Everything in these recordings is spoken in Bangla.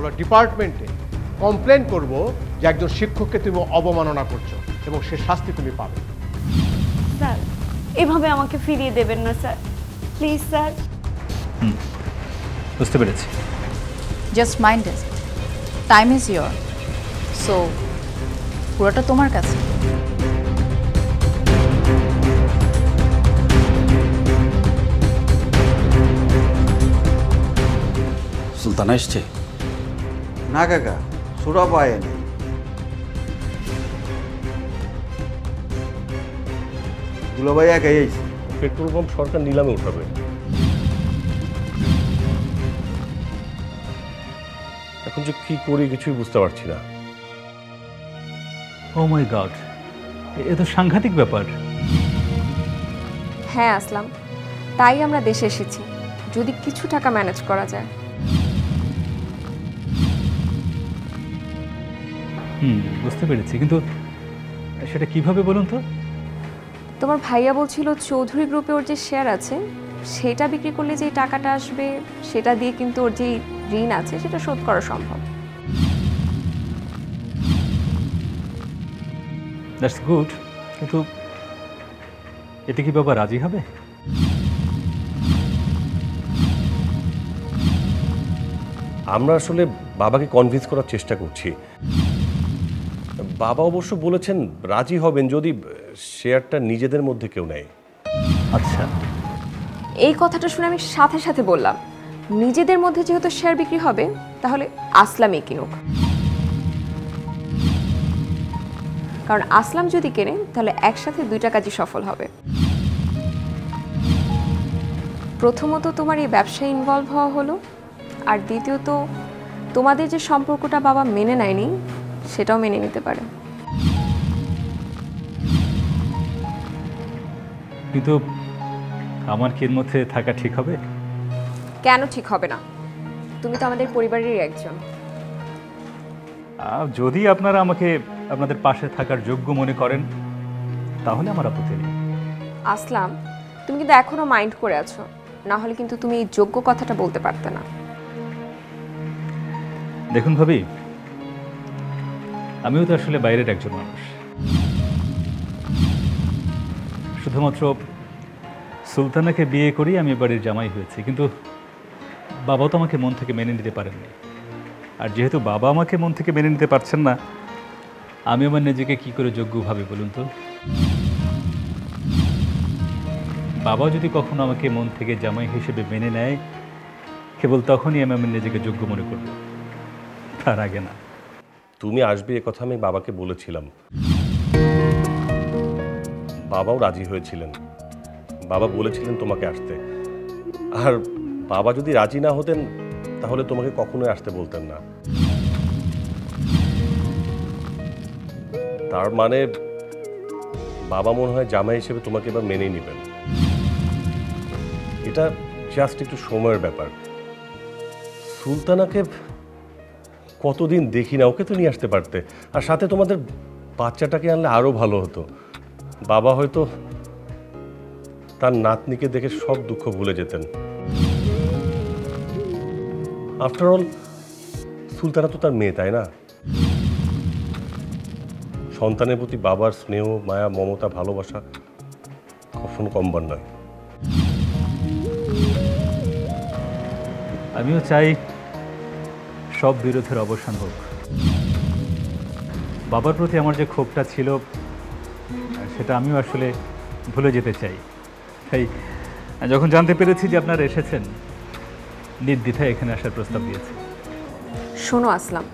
তাহলে ডিপার্টমেন্টে কমপ্লেন করব যে একজন শিক্ষককে তুমি অবমাননা করছো এবং সে শাস্তি তুমি পাবে। স্যার এভাবে আমাকে ফিরিয়ে দেবেন না স্যার, প্লিজ স্যার। বুঝতে পেরেছি। Just mind it, time is your, so পুরোটা তোমার কাছে। সুলতানা এসছে? না কাকা, সুরা পায়নি। দুলাভাই একাই আইছে। পেট্রোল পাম্প সরকার নিলামে উঠাবে। এখন যে কি করি কিছুই বুঝতে পারছি না। ও মাই গড, এ তো সাংঘাতিক ব্যাপার। হ্যাঁ আসলাম, তাই আমরা দেশে এসেছি, যদি কিছু টাকা ম্যানেজ করা যায়। বুঝতে পেরেছি, কিন্তু সেটা কিভাবে বলুন তো? তোমার ভাইয়া বলছিল চৌধুরী গ্রুপে ওর যে শেয়ার আছে সেটা বিক্রি করলে যে টাকাটা আসবে সেটা দিয়ে কিন্তু ওর যে ঋণ আছে সেটা শোধ করা সম্ভব। দ্যাটস গুড, কিন্তু এতে কি বাবা রাজি হবে? আমরা আসলে বাবাকে কনভিন্স করার চেষ্টা করছি। বাবা অবশ্য বলেছেন রাজি হবেন যদি শেয়ারটা নিজেদের মধ্যে কেউ নেয়। আচ্ছা, এই কথাটা শুনে আমি সাথে সাথে বললাম নিজেদের মধ্যে যেহেতু শেয়ার বিক্রি হবে তাহলে আসলামই কিনুক, কারণ আসলাম যদি কেনে তাহলে একসাথে দুইটা কাজই সফল হবে। প্রথমত তোমার এই ব্যবসায় ইনভলভ হওয়া হলো, আর দ্বিতীয়ত তোমাদের যে সম্পর্কটা বাবা মেনে নেয়নি সেটাও মেনে নিতে পারে। কিন্তু আমার কি এর মধ্যে থাকা ঠিক হবে? কেন ঠিক হবে না? তুমি তো আমাদের পরিবারেরই একজন। যদি আপনারা আমাকে আপনাদের পাশে থাকার যোগ্য মনে করেন তাহলে আমার আপত্তি নেই। আসলাম, তুমি কিন্তু এখনো মাইন্ড করে আছো, না হলে কিন্তু তুমি এই যোগ্য কথাটা বলতে পারতে না। দেখুন ভাবি, আমিও তো আসলে বাইরের একজন মানুষ। শুধুমাত্র সুলতানাকে বিয়ে করেই আমি বাড়ির জামাই হয়েছি, কিন্তু বাবাও তো আমাকে মন থেকে মেনে নিতে পারেননি। আর যেহেতু বাবা আমাকে মন থেকে মেনে নিতে পারছেন না, আমি আমার নিজেকে কি করে যোগ্য ভাবি বলুন তো? বাবাও যদি কখনো আমাকে মন থেকে জামাই হিসেবে মেনে নেয়, কেবল তখনই আমি আমার নিজেকে যোগ্য মনে করব, তার আগে না। তুমি আসবে এ কথা আমি বাবাকে বলেছিলাম, বাবাও রাজি হয়েছিলেন। বাবা বলেছিলেন তোমাকে আসতে, আর বাবা যদি রাজি না হতেন তাহলে তোমাকে কখনোই আসতে বলতেন না। তার মানে বাবা মনে হয় জামাই হিসেবে তোমাকে এবার মেনে নেবেন। এটা জাস্ট একটু সময়ের ব্যাপার। সুলতানাকে কতদিন দেখি না, ওকে তো নিয়ে আসতে পারতে, আর সাথে তোমাদের বাচ্চাটাকে আনলে আরো ভালো হতো। বাবা হয়তো তার নাতনিকে দেখে সব দুঃখ ভুলে যেতেন। আফটার অল সুলতানা তো তার মেয়ে, তাই না? সন্তানের প্রতি বাবার স্নেহ, মায়া, মমতা, ভালোবাসা কখনো কমবার নয়। আমিও চাই সব বিরোধের অবসান হোক। বাবার প্রতি আমার যে ক্ষোভটা ছিল সেটা আমিও আসলে ভুলে যেতে চাই। তাই যখন জানতে পেরেছি যে আপনারা এসেছেন, নির্দ্বিধায় এখানে আসার প্রস্তাব দিয়েছি। শোনো আসলাম,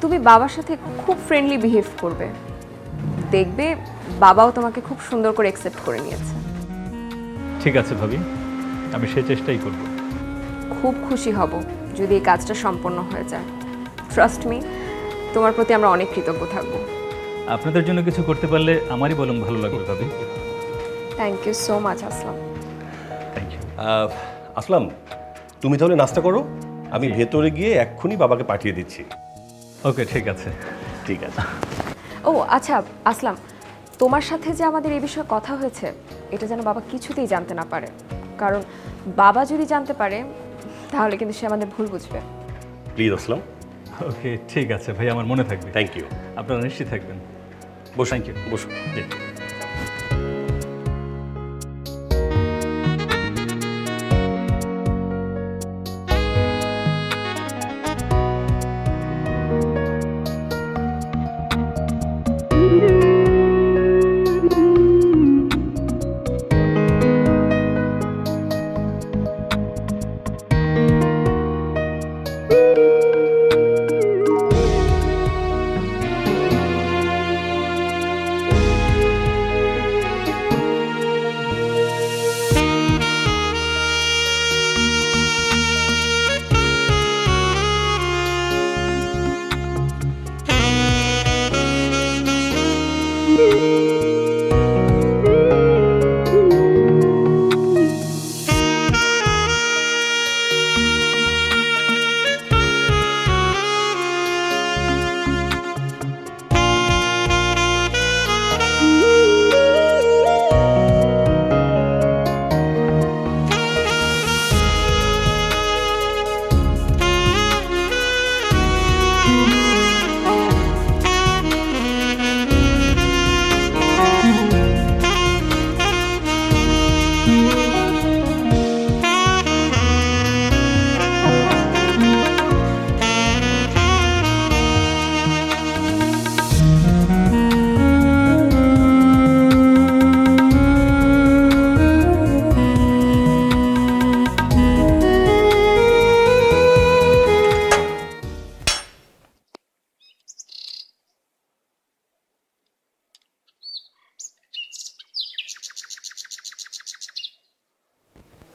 তুমি বাবার সাথে খুব ফ্রেন্ডলি বিহেভ করবে, দেখবে বাবাও তোমাকে খুব সুন্দর করে অ্যাকসেপ্ট করে নিয়েছে। ঠিক আছে ভাবি, আমি সেই চেষ্টাই করব। খুব খুশি হব যদি এই কাজটা সম্পন্ন হয়ে যায়। ট্রাস্ট মি, তোমার প্রতি আমরা অনেক কৃতজ্ঞ থাকব। আপনাদের জন্য কিছু করতে পারলে আমারই বলুন ভালো লাগবে ভাবি। Thank you so much Aslam. Thank you. Aslam, তুমি তাহলে নাস্তা করো, আমি ভেতরে গিয়ে এক্ষুনি বাবাকে পাঠিয়ে দিচ্ছি। ওকে, ঠিক আছে। ঠিক আছে। ও আচ্ছা আসলাম, তোমার সাথে যে আমাদের এই বিষয়ে কথা হয়েছে এটা যেন বাবা কিছুতেই জানতে না পারে, কারণ বাবা যদি জানতে পারে তাহলে কিন্তু সে আমাদের ভুল বুঝবে। প্লিজ আসলাম। ওকে, ঠিক আছে ভাই, আমার মনে থাকবে। Thank you. আপনারা নিশ্চিত থাকবেন। বসুন, থ্যাংক ইউ। বসুন। জি।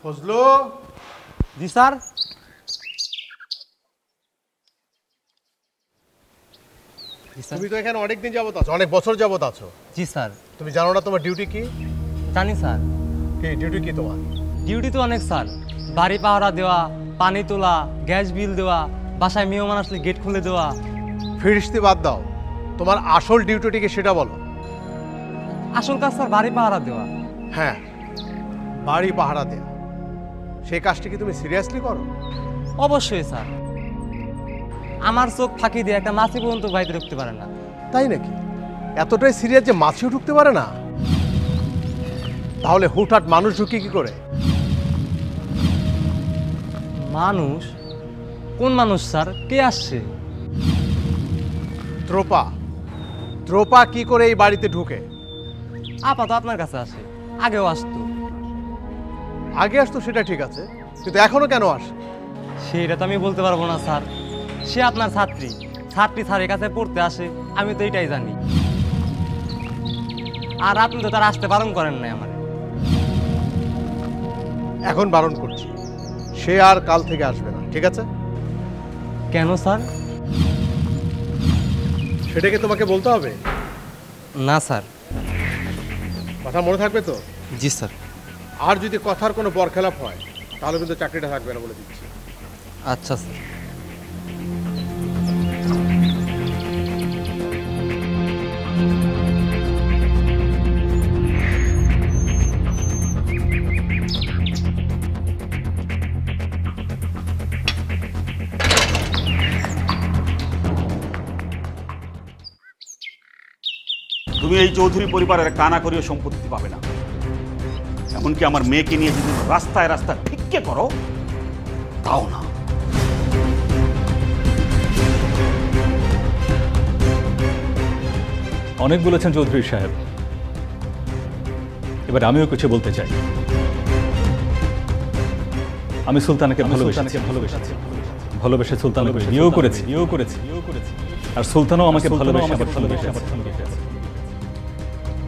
ফজলু, জি স্যার। তুমি তো এখানে অনেক দিন যাবত আছো, অনেক বছর যাবত আছো। জি স্যার। তুমি জানো না তোমার ডিউটি কি? জানি স্যার। কি ডিউটি কি তোমার? ডিউটি তো অনেক স্যার, বাড়ি পাহারা দেওয়া, পানি তোলা, গ্যাস বিল দেওয়া, বাসায় মেহমান আসলে গেট খুলে দেওয়া। ফিরিস্তি বাদ দাও, তোমার আসল ডিউটিটি কি সেটা বলো। আসল কাজ স্যার বাড়ি পাহারা দেওয়া। হ্যাঁ, বাড়ি পাহারা দেয়া। সেই কাজটি কি তুমি সিরিয়াসলি করো? অবশ্যই স্যার, আমার চোখ ফাঁকি দিয়ে একটা মাছি পর্যন্ত বাড়িতে ঢুকতে পারে না। তাই নাকি? এতটাই সিরিয়াস যে মাছিও ঢুকতে পারে না? তাহলে হুটহাট মানুষ ঢুকে কি করে? মানুষ? কোন মানুষ স্যার? কে আসছে? ত্রোপা। ত্রোপা কি করে এই বাড়িতে ঢুকে? আপাতত আপনার কাছে আসে, আগেও আসতো। আগে আসতো সেটা ঠিক আছে, কিন্তু এখনো কেন আসে? সেটা তো আমি বলতে পারবো না স্যার। সে আপনার ছাত্রী, ছাত্রী স্যারের কাছে পড়তে আসে, আমি তো এটাই জানি। আর আপনি তো তার আসতে বারণ করেন নাই আমার। এখন বারণ করছি, সে আর কাল থেকে আসবে না, ঠিক আছে? কেন স্যার? সেটাকে তোমাকে বলতে হবে? না স্যার। কথা মনে থাকবে তো? জি স্যার। আর যদি কথার কোনো বরখেলাপ হয় তাহলে কিন্তু চাকরিটা থাকবে না বলে দিচ্ছি। আচ্ছা স্যার। তুমি এই চৌধুরী পরিবারের কানা করিও সম্পত্তি পাবে না। এমনকি আমার মেয়েকে নিয়ে যদি রাস্তায় রাস্তায় ভিক্ষে করো তাও না। অনেক বলেছেন চৌধুরী সাহেব, এবার আমিও কিছু বলতে চাই। আমি সুলতানাকে ভালোবেসে সুলতানাকে বিয়েও করেছি। আর সুলতানও আমাকে ভালোবেসে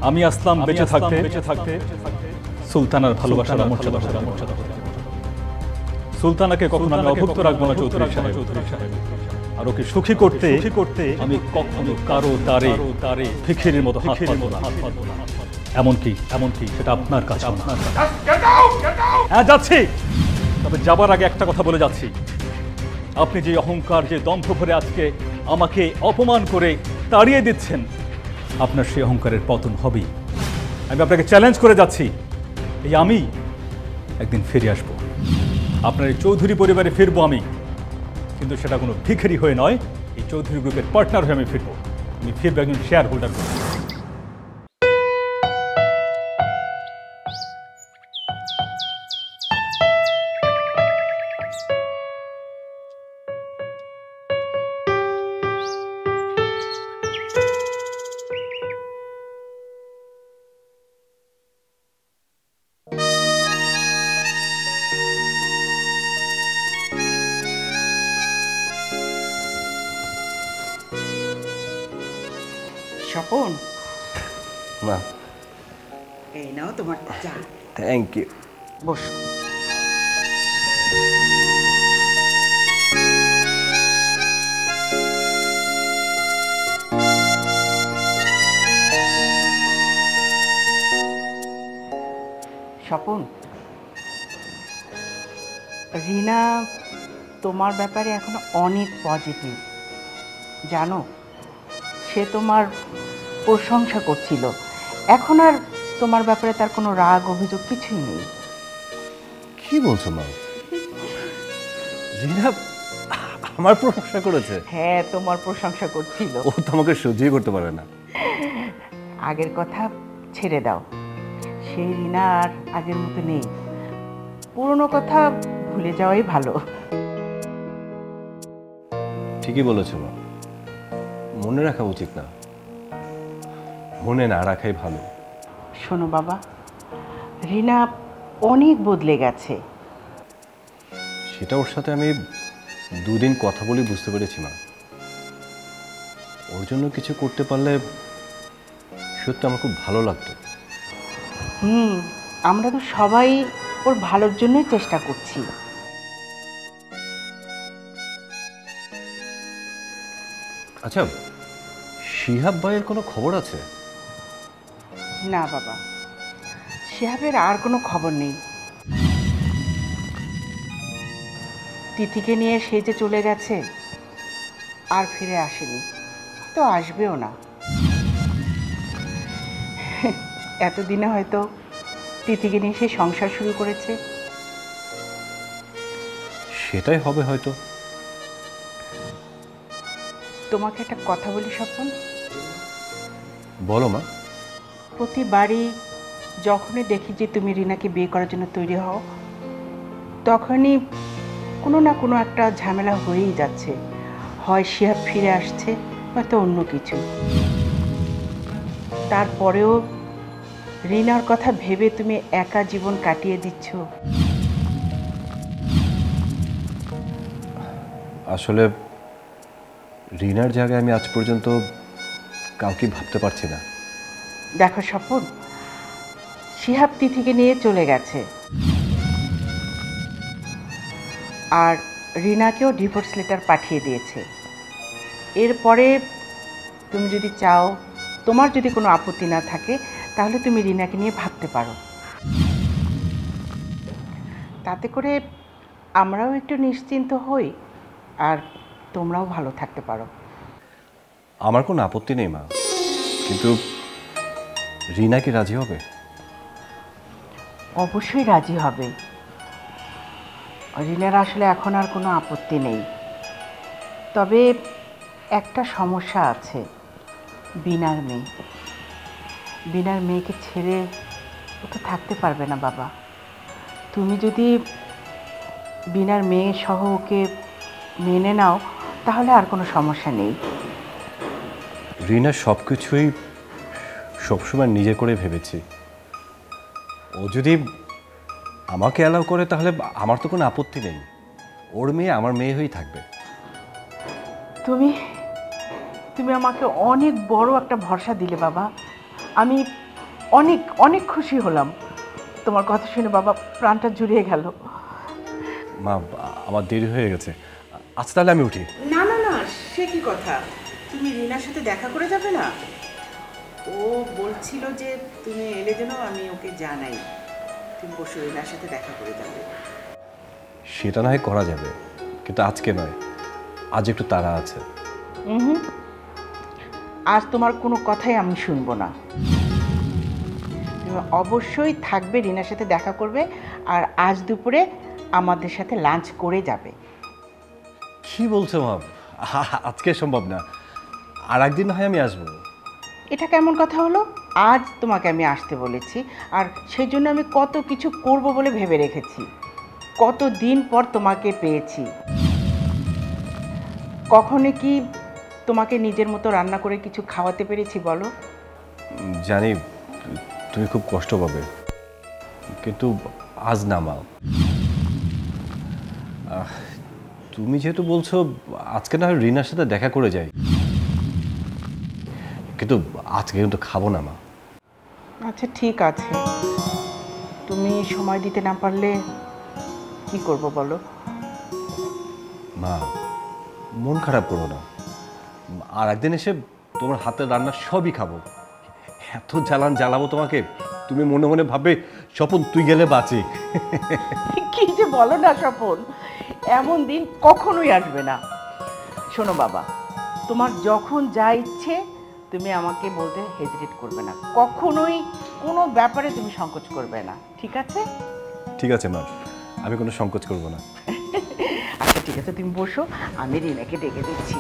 আমি আসলাম বেঁচে থাকতে সুলতানার ভালোবাসার মর্যাদা। সুলতানাকে কখনো আমি অভুক্ত রাখবো না চৌধুরী সাহেব। আর ওকে সুখী করতে আমি কখনো কারো তারে ভিখিরির মতো হাত পাতবো না। এমনকি সেটা আপনার কাছে। হ্যাঁ যাচ্ছি, তবে যাবার আগে একটা কথা বলে যাচ্ছি। আপনি যে অহংকার, যে দম্ভ ভরে আজকে আমাকে অপমান করে তাড়িয়ে দিচ্ছেন, আপনার সেই অহংকারের পতন হবেই। আমি আপনাকে চ্যালেঞ্জ করে যাচ্ছি, এই আমি একদিন ফিরে আসবো, আপনার এই চৌধুরী পরিবারে ফিরবো আমি। কিন্তু সেটা কোনো ভিখারি হয়ে নয়, এই চৌধুরী গ্রুপের পার্টনার হয়ে আমি ফিরবো। আমি ফিরবো একজন শেয়ার হোল্ডার করে। স্বপন, মা এই নাও তোমার চা। Thank you. বসো। স্বপন, রিনা তোমার ব্যাপারে এখনো অনেক পজিটিভ, জানো? সে তোমার প্রশংসা করছিল। এখন আর তোমার ব্যাপারে তার কোনো রাগ অভিযোগ কিছুই নেই। কি বলছো মা? রিনা আমার প্রশংসা করেছে? হ্যাঁ, তোমার প্রশংসা করছিল। ও তো আমাকে সহ্যই করতে পারে না। আগের কথা ছেড়ে দাও, সেই রিনা আর আগের মতো নেই। পুরনো কথা ভুলে যাওয়াই ভালো। ঠিকই বলেছো মা, মনে রাখা উচিত না, মনে না রাখাই ভালো। শোনো বাবা, রিনা অনেক বদলে গেছে। সেটা ওর সাথে আমি দুদিন কথা বলে বুঝতে পেরেছি মা। ওর জন্য কিছু করতে পারলে সত্যি আমার খুব ভালো লাগতো। আমরা তো সবাই ওর ভালোর জন্যই চেষ্টা করছি। আচ্ছা, শিহাব ভাইয়ের কোনো খবর আছে? না বাবা, শিহাবের আর কোনো খবর নেই। তিথিকে নিয়ে সে যে চলে গেছে, আর ফিরে আসেনি, তো আসবেও না। এতদিনে হয়তো তিথিকে নিয়ে সে সংসার শুরু করেছে। সেটাই হবে হয়তো। তোমাকে একটা কথা বলি স্বপন। বলো মা। প্রতিবারই যখনই দেখি যে তুমি রিনাকে বিয়ে করার জন্য তৈরি হও, তখনই কোনো না কোনো একটা ঝামেলা হয়েই যাচ্ছে। হয় শিহাব ফিরে আসছে, হয়তো অন্য কিছু। তারপরেও রিনার কথা ভেবে তুমি একা জীবন কাটিয়ে দিচ্ছ। আসলে রিনার জায়গায় আমি আজ পর্যন্ত কাউকে ভাবতে পারছি না। দেখো স্বপন, শিহাব তিথিকে নিয়ে চলে গেছে, আর রিনাকেও ডিভোর্স লেটার পাঠিয়ে দিয়েছে। এরপরে তুমি যদি চাও, তোমার যদি কোনো আপত্তি না থাকে, তাহলে তুমি রিনাকে নিয়ে ভাবতে পারো। তাতে করে আমরাও একটু নিশ্চিন্ত হই, আর তোমরাও ভালো থাকতে পারো। আমার কোনো আপত্তি নেই মা, কিন্তু রিনা কি রাজি হবে? অবশ্যই রাজি হবে। রিনার আসলে এখন আর কোনো আপত্তি নেই, তবে একটা সমস্যা আছে। বিনার মেয়ে, বিনার মেয়েকে ছেড়ে ও তো থাকতে পারবে না বাবা। তুমি যদি বিনার মেয়ে সহ ওকে মেনে নাও, তাহলে আর কোনো সমস্যা নেই। রিনা সব কিছুই সবসময় নিজে করে ভেবেছি। ও যদি আমাকে অ্যালাউ করে, তাহলে আমার তো কোনো আপত্তি নেই। ওর মেয়ে আমার মেয়ে হয়েই থাকবে। তুমি তুমি আমাকে অনেক বড় একটা ভরসা দিলে বাবা। আমি অনেক অনেক খুশি হলাম। তোমার কথা শুনে বাবা প্রাণটা জুড়িয়ে গেল। মা, আমার দেরি হয়ে গেছে, আজ তাহলে আমি উঠি। না না না, সে কি কথা? তুমি রিনার সাথে দেখা করে যাবে না? ও বলছিল যে তুমি এলে যেন আমি ওকে জানাই। তুমি বসে রিনার সাথে দেখা করে যাবে। সেটা না হয় করা যাবে, কিন্তু আজকে নয়, আজ একটু তাড়া আছে। আজ তোমার কোনো কথাই আমি শুনবো না। তুমি অবশ্যই থাকবে, রিনার সাথে দেখা করবে, আর আজ দুপুরে আমাদের সাথে লাঞ্চ করে যাবে। কি বলছো মা? আজকে সম্ভব না, আর একদিন হয় আমি আসবো। এটা কেমন কথা হলো? আজ তোমাকে আমি আসতে বলেছি, আর সেই জন্য আমি কত কিছু করব বলে ভেবে রেখেছি। কত দিন পর তোমাকে পেয়েছি। কখনো কি তোমাকে নিজের মতো রান্না করে কিছু খাওয়াতে পেরেছি বলো? জানি তুমি খুব কষ্ট পাবে, কিন্তু আজ না মা। তুমি যেহেতু বলছো, আজকে না হয় রিনার সাথে দেখা করে যাই, কিন্তু আজকে কিন্তু খাবো না মা। আচ্ছা ঠিক আছে, তুমি সময় দিতে না পারলে কি করব বলো? মা মন খারাপ করো না, আর একদিন এসে তোমার হাতের রান্না সবই খাবো। এত জ্বালাবো তোমাকে, তুমি মনে মনে ভাববে স্বপন তুই গেলে বাঁচি। কি যে বলো না স্বপন, এমন দিন কখনোই আসবে না। শোনো বাবা, তোমার যখন যা ইচ্ছে তুমি আমাকে বলতে হেজিটেট করবে না, কখনোই কোনো ব্যাপারে তুমি সংকোচ করবে না, ঠিক আছে? ঠিক আছে মা, আমি কোনো সংকোচ করব না। আচ্ছা ঠিক আছে, তুমি বসো, আমি রিনাকে ডেকে দিচ্ছি।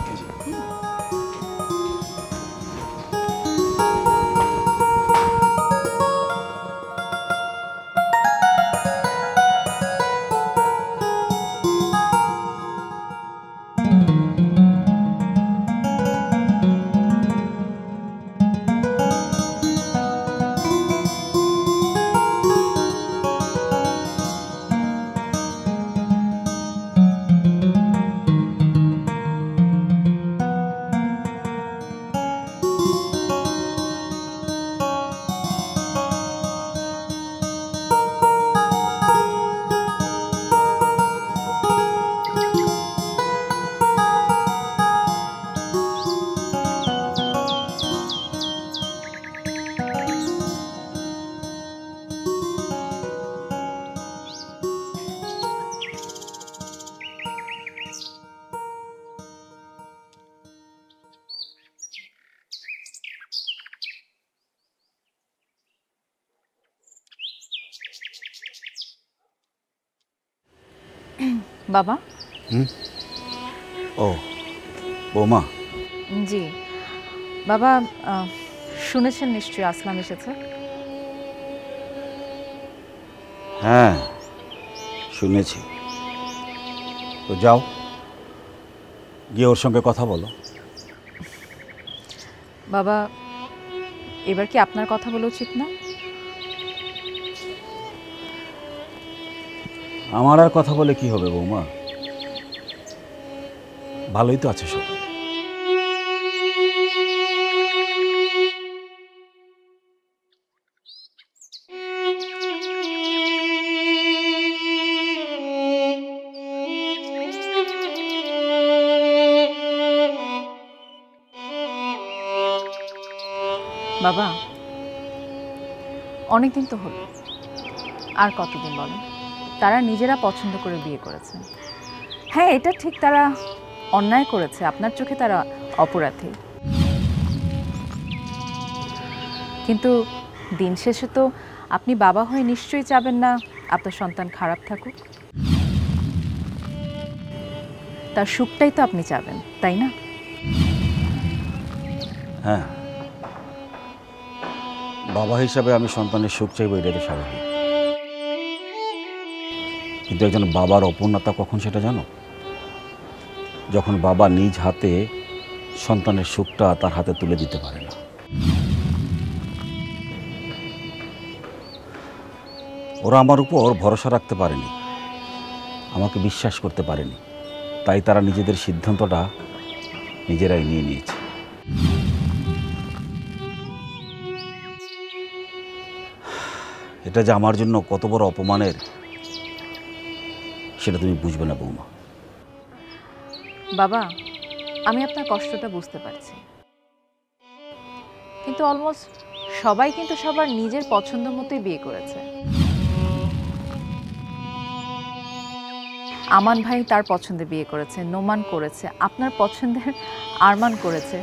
বাবা। ও বৌমা। জি বাবা, শুনেছেন নিশ্চয়ই আসলাম এসেছে। হ্যাঁ শুনেছি, তো যাও গিয়ে ওর সঙ্গে কথা বলো। বাবা, এবার কি আপনার কথা বলা উচিত না? আমার আর কথা বলে কি হবে বৌমা, ভালোই তো আছে সব। বাবা, অনেকদিন তো হলো, আর কতদিন বলেন? তারা নিজেরা পছন্দ করে বিয়ে করেছে। হ্যাঁ এটা ঠিক, তারা অন্যায় করেছে, আপনার চোখে তারা অপরাধী, কিন্তু দিন শেষে তো আপনি বাবা হয়ে নিশ্চয়ই চাবেন না আপনার সন্তান খারাপ থাকুক। তার সুখটাই তো আপনি চাবেন, তাই না? হ্যাঁ, বাবা হিসাবে আমি সন্তানের সুখ চাইব, এটা তো স্বাভাবিক। কিন্তু একজন বাবার অপূর্ণতা কখন সেটা জানো? যখন বাবা নিজ হাতে সন্তানের সুখটা তার হাতে তুলে দিতে পারে না। ওরা আমার উপর ভরসা রাখতে পারেনি, আমাকে বিশ্বাস করতে পারেনি, তাই তারা নিজেদের সিদ্ধান্তটা নিজেরাই নিয়ে নিয়েছে। এটা যে আমার জন্য কত বড় অপমানের সেটা তুমি বুঝবে না বৌমা। বাবা, আমি আপনার কষ্টটা বুঝতে পারছি, কিন্তু অলমোস্ট সবাই কিন্তু সবার নিজের পছন্দ মতোই বিয়ে করেছে। আমান ভাই তার পছন্দে বিয়ে করেছে, নোমান করেছে, আপনার পছন্দের আরমান করেছে।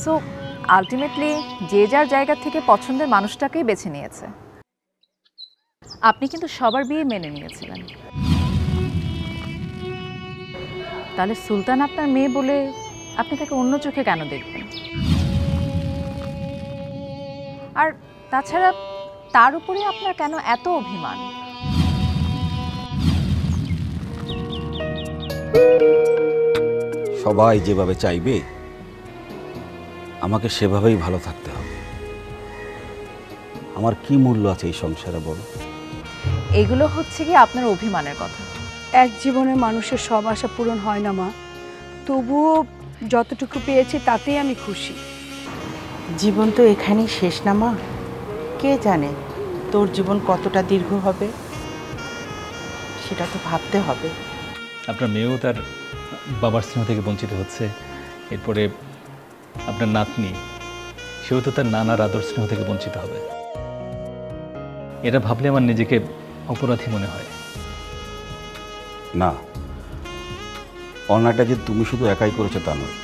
সো আলটিমেটলি যে যার জায়গা থেকে পছন্দের মানুষটাকেই বেছে নিয়েছে। আপনি কিন্তু সবার বিয়ে মেনে নিয়েছিলেন। তাহলে সুলতান আপনার মেয়ে বলে আপনি তাকে অন্য চোখে কেন দেখবেন? আর তাছাড়া তার উপরে আপনার কেন এত অভিমান? সবাই যেভাবে চাইবে আমাকে সেভাবেই ভালো থাকতে হবে। আমার কি মূল্য আছে এই সংসারে বলো? এগুলো হচ্ছে কি আপনার অভিমানের কথা। এক জীবনে মানুষের সব আশা পূরণ হয় না মা, তবুও যতটুকু পেয়েছি তাতেই আমি খুশি। জীবন তো এখানেই শেষ না মা, কে জানে তোর জীবন কতটা দীর্ঘ হবে, সেটা তো ভাবতে হবে। আপনার মেয়েও তার বাবার স্নেহ থেকে বঞ্চিত হচ্ছে, এরপরে আপনার নাতনি সেও তো তার নানার আদর স্নেহ থেকে বঞ্চিত হবে। এটা ভাবলে আমার নিজেকে অপরাধী মনে হয়। না, অন্যায়টা যে তুমি শুধু একাই করেছো তা নয়,